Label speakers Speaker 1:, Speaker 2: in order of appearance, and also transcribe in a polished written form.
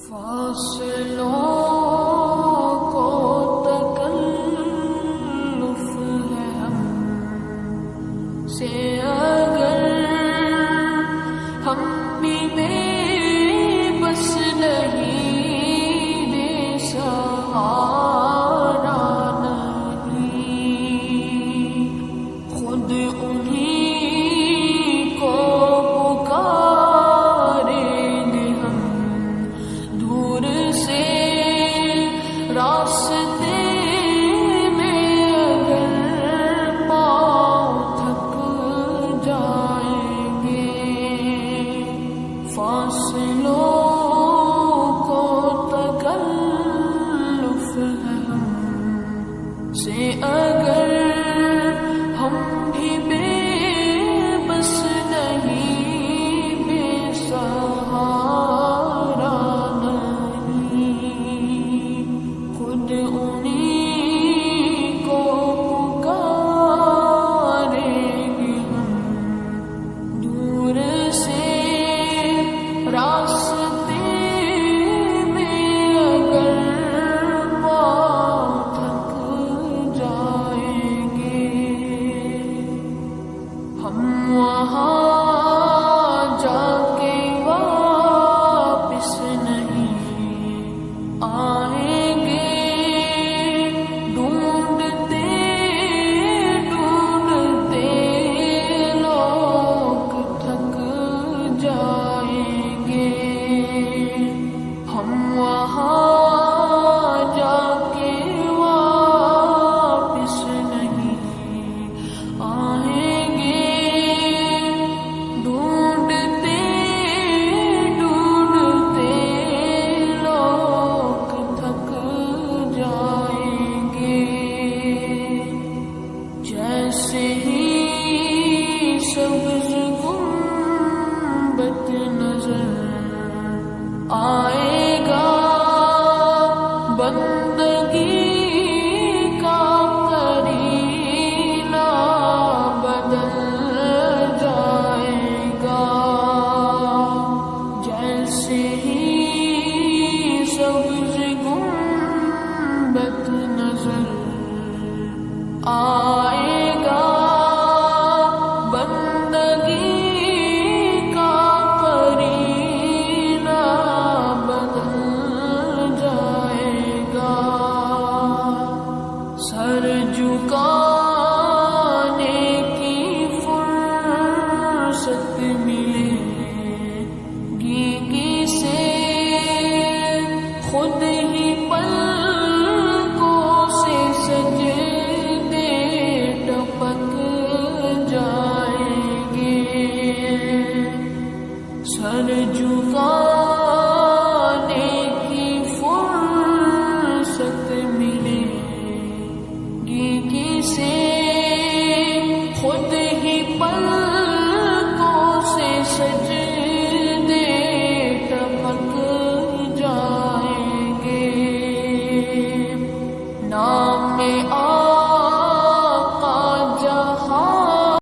Speaker 1: فاصلوں کو تکلف ہے ہم سے اگر ہم بھی بے بس نہیں بے سہارا نہیں خود انہیں کو پکاریں گے ہم دور سے راستے میں اگر پاؤں تھک جائیں گے فاصلوں کو تکلف ہے ہم سے اگر ہم بھی بے بس نہیں بے سہارا نہیں خود انہیں کو پکاریں گے ہم دور سے راستے میں اگر پاؤں تھک جائیں گے ہم وہاں جا کے واپس نہیں آئیں گے ڈھونڈتے ڈھونڈتے لوگ تھک جائیں گے ہم وہاں جا کے واپس نہیں آئیں گے ڈھونڈتے ڈھونڈتے لوگ تھک جائیں گے جیسے ہی سبز گنبد نظر آئے گا بندگی کا کرینہ بدل جائے گا جیسے ہی سبز گنبد نظر آئے گا بندگی کا کرینہ بدل جائے گا سر جھکانے کی فرصت ملے گی کسے خود ہی پلکوں سے سجدے ٹپک جائیں گے سر جھکا